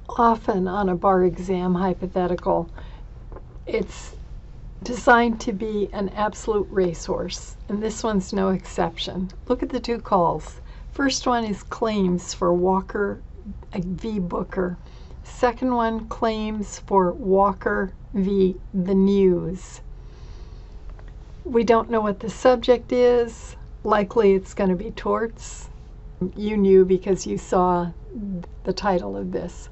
Often on a bar exam hypothetical, it's designed to be an absolute racehorse, and this one's no exception. Look at the two calls. First one is claims for Walker v. Booker. Second one, claims for Walker v. The News. We don't know what the subject is. Likely it's going to be torts. You knew because you saw the title of this.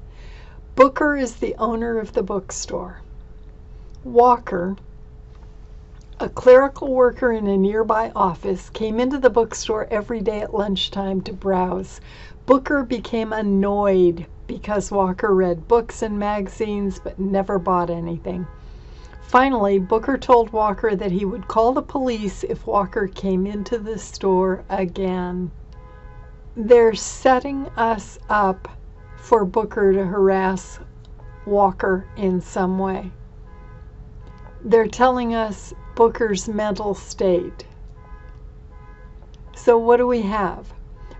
Booker is the owner of the bookstore. Walker, a clerical worker in a nearby office, came into the bookstore every day at lunchtime to browse. Booker became annoyed because Walker read books and magazines but never bought anything. Finally, Booker told Walker that he would call the police if Walker came into the store again. They're setting us up for Booker to harass Walker in some way. They're telling us Booker's mental state. So what do we have?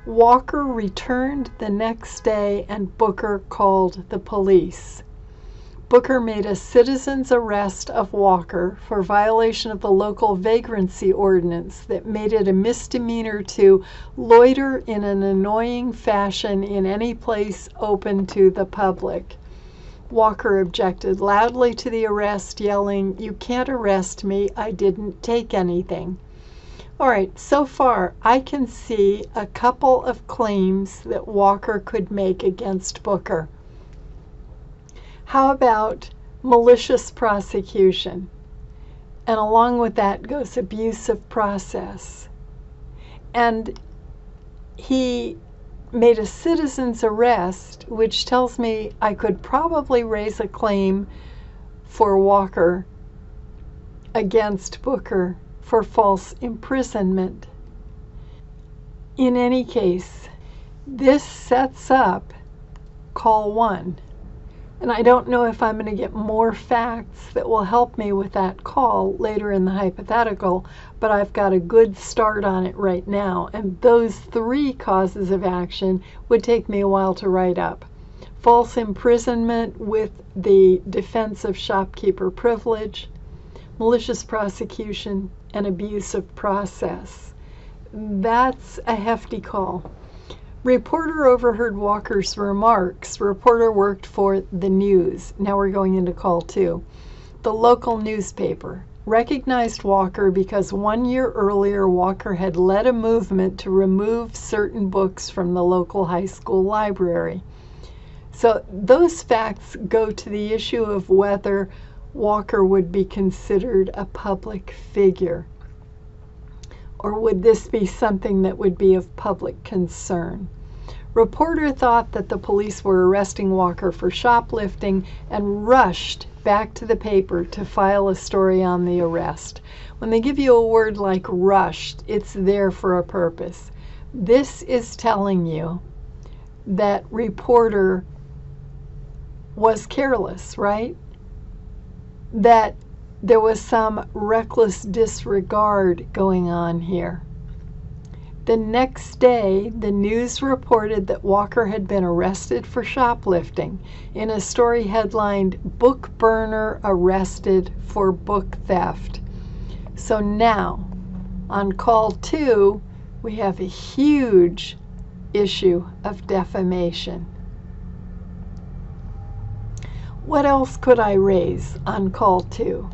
Walker returned the next day and Booker called the police. Booker made a citizen's arrest of Walker for violation of the local vagrancy ordinance that made it a misdemeanor to loiter in an annoying fashion in any place open to the public. Walker objected loudly to the arrest, yelling, "You can't arrest me, I didn't take anything." All right, so far I can see a couple of claims that Walker could make against Booker. How about malicious prosecution? And along with that goes abuse of process. And he made a citizen's arrest, which tells me I could probably raise a claim for Walker against Booker for false imprisonment. In any case, this sets up call 1. And I don't know if I'm going to get more facts that will help me with that call later in the hypothetical, but I've got a good start on it right now. And those 3 causes of action would take me a while to write up. False imprisonment with the defense of shopkeeper privilege, malicious prosecution, and abuse of process. That's a hefty call. Reporter overheard Walker's remarks. Reporter worked for the news. Now we're going into call 2. The local newspaper recognized Walker because 1 year earlier Walker had led a movement to remove certain books from the local high school library. So those facts go to the issue of whether Walker would be considered a public figure. Or would this be something that would be of public concern? Reporter thought that the police were arresting Walker for shoplifting and rushed back to the paper to file a story on the arrest. When they give you a word like rushed, it's there for a purpose. This is telling you that reporter was careless, right? That there was some reckless disregard going on here. The next day, the news reported that Walker had been arrested for shoplifting in a story headlined, "Book Burner Arrested for Book Theft." So now, on call 2, we have a huge issue of defamation. What else could I raise on call 2?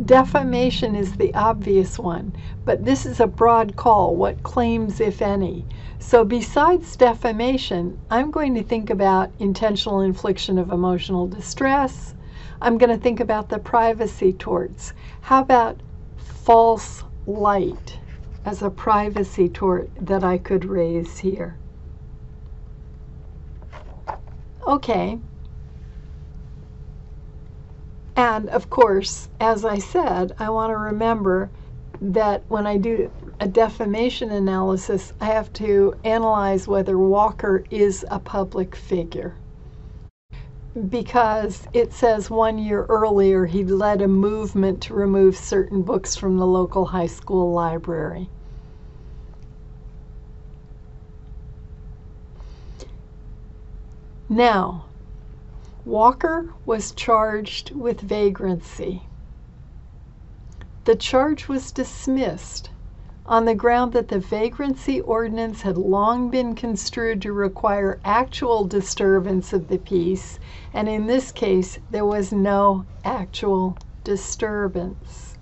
Defamation is the obvious one, but this is a broad call. What claims, if any? So besides defamation, I'm going to think about intentional infliction of emotional distress. I'm going to think about the privacy torts. How about false light as a privacy tort that I could raise here? Okay. And of course, as I said, I want to remember that when I do a defamation analysis, I have to analyze whether Walker is a public figure. Because it says 1 year earlier he led a movement to remove certain books from the local high school library. Now, Walker was charged with vagrancy. The charge was dismissed on the ground that the vagrancy ordinance had long been construed to require actual disturbance of the peace, and in this case, there was no actual disturbance.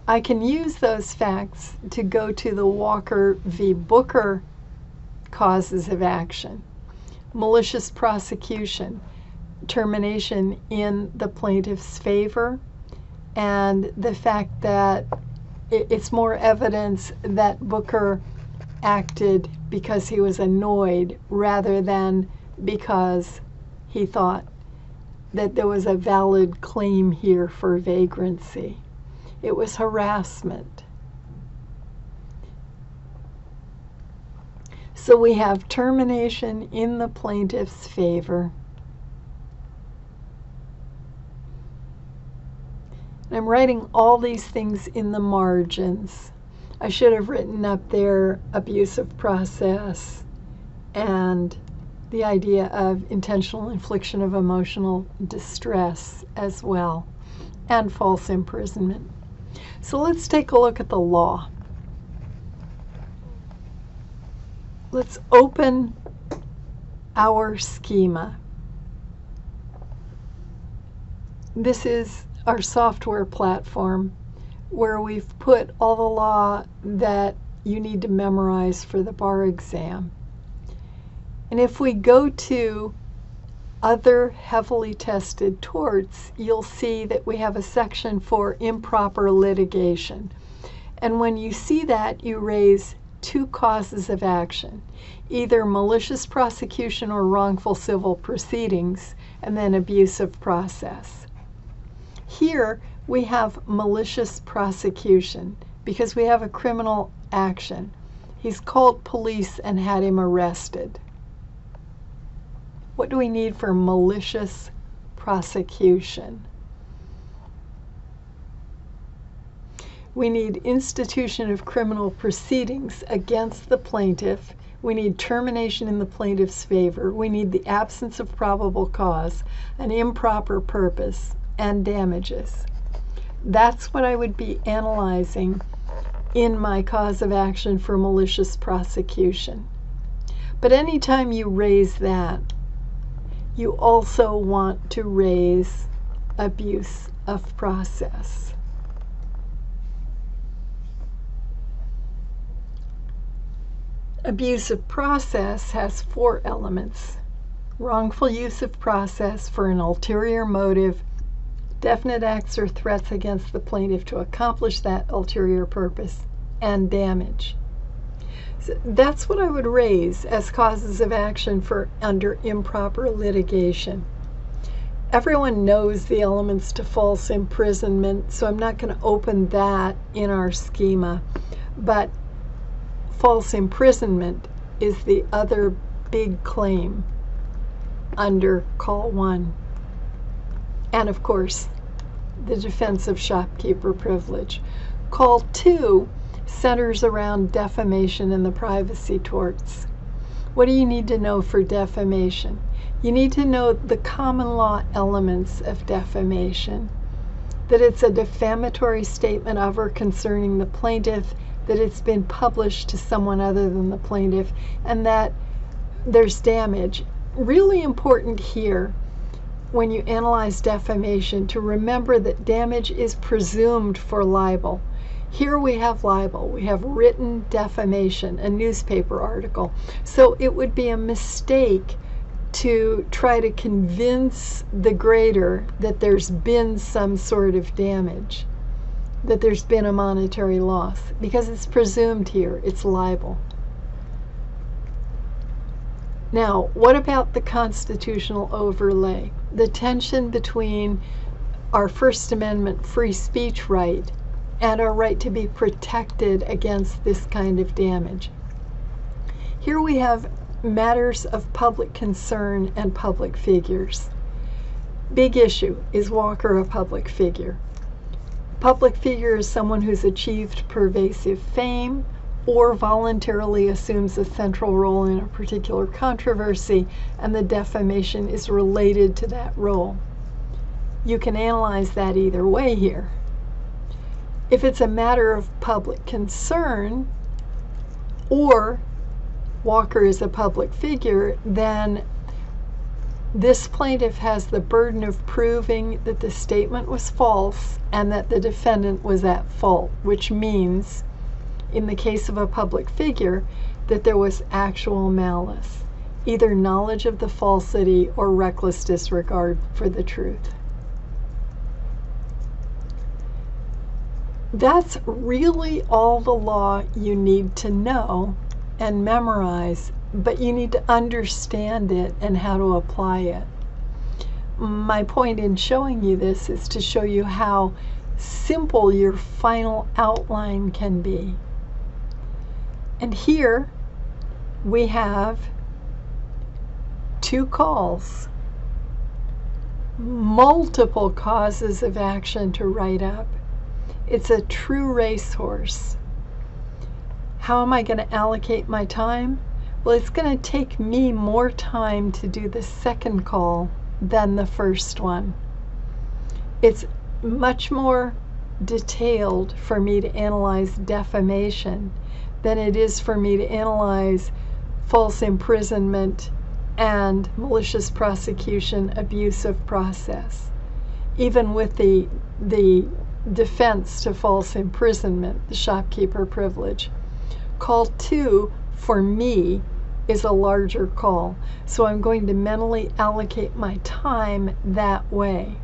I can use those facts to go to the Walker v. Booker causes of action. Malicious prosecution, termination in the plaintiff's favor, and the fact that it's more evidence that Booker acted because he was annoyed rather than because he thought that there was a valid claim here for vagrancy. It was harassment. So we have termination in the plaintiff's favor. I'm writing all these things in the margins. I should have written up there abusive process and the idea of intentional infliction of emotional distress as well, and false imprisonment. So let's take a look at the law. Let's open our schema. This is our software platform where we've put all the law that you need to memorize for the bar exam. And if we go to other heavily tested torts, you'll see that we have a section for improper litigation. And when you see that, you raise two causes of action, either malicious prosecution or wrongful civil proceedings, and then abusive process. Here we have malicious prosecution because we have a criminal action. He's called police and had him arrested. What do we need for malicious prosecution? We need institution of criminal proceedings against the plaintiff. We need termination in the plaintiff's favor. We need the absence of probable cause, an improper purpose, and damages. That's what I would be analyzing in my cause of action for malicious prosecution. But anytime you raise that, you also want to raise abuse of process. Abuse of process has four elements: wrongful use of process for an ulterior motive, definite acts or threats against the plaintiff to accomplish that ulterior purpose, and damage. So that's what I would raise as causes of action for under improper litigation. Everyone knows the elements to false imprisonment, so I'm not going to open that in our schema. But false imprisonment is the other big claim under Call 1. And of course, the defense of shopkeeper privilege. Call 2 centers around defamation and the privacy torts. What do you need to know for defamation? You need to know the common law elements of defamation, that it's a defamatory statement of or concerning the plaintiff, that it's been published to someone other than the plaintiff, and that there's damage. Really important here when you analyze defamation to remember that damage is presumed for libel. Here we have libel. We have written defamation, a newspaper article. So it would be a mistake to try to convince the grader that there's been some sort of damage, that there's been a monetary loss, because it's presumed here. It's libel. Now, what about the constitutional overlay? The tension between our First Amendment free speech right and our right to be protected against this kind of damage. Here we have matters of public concern and public figures. Big issue, is Walker a public figure? Public figure is someone who's achieved pervasive fame or voluntarily assumes a central role in a particular controversy, and the defamation is related to that role. You can analyze that either way here. If it's a matter of public concern, or Walker is a public figure, then this plaintiff has the burden of proving that the statement was false and that the defendant was at fault, which means, in the case of a public figure, that there was actual malice, either knowledge of the falsity or reckless disregard for the truth. That's really all the law you need to know and memorize, but you need to understand it and how to apply it. My point in showing you this is to show you how simple your final outline can be. And here we have 2 calls, multiple causes of action to write up. It's a true racehorse. How am I going to allocate my time? Well, it's going to take me more time to do the second call than the first one. It's much more detailed for me to analyze defamation than it is for me to analyze false imprisonment and malicious prosecution, abuse of process. Even with the defense to false imprisonment, the shopkeeper privilege. Call 2, for me, is a larger call. So I'm going to mentally allocate my time that way.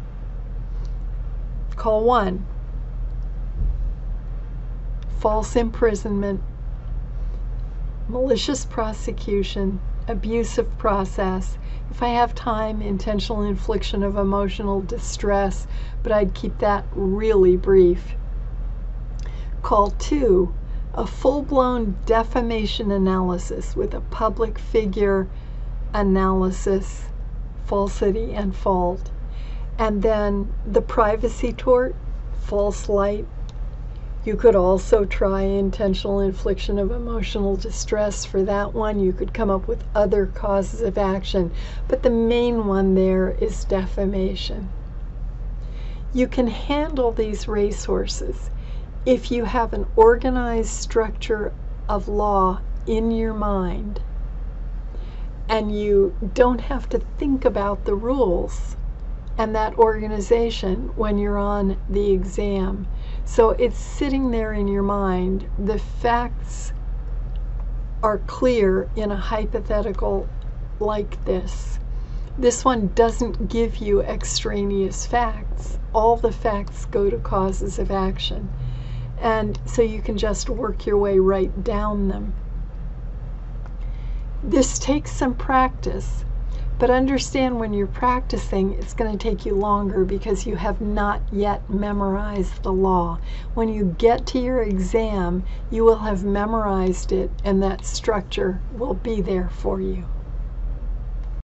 Call 1, false imprisonment, malicious prosecution, abuse of process. If I have time, intentional infliction of emotional distress, but I'd keep that really brief. Call 2, a full-blown defamation analysis with a public figure analysis, falsity and fault. And then the privacy tort, false light. You could also try intentional infliction of emotional distress for that one. You could come up with other causes of action, but the main one there is defamation. You can handle these racehorses if you have an organized structure of law in your mind and you don't have to think about the rules and that organization when you're on the exam. So it's sitting there in your mind. The facts are clear in a hypothetical like this. This one doesn't give you extraneous facts. All the facts go to causes of action. And so you can just work your way right down them. This takes some practice, but understand when you're practicing, it's going to take you longer because you have not yet memorized the law. When you get to your exam, you will have memorized it, and that structure will be there for you.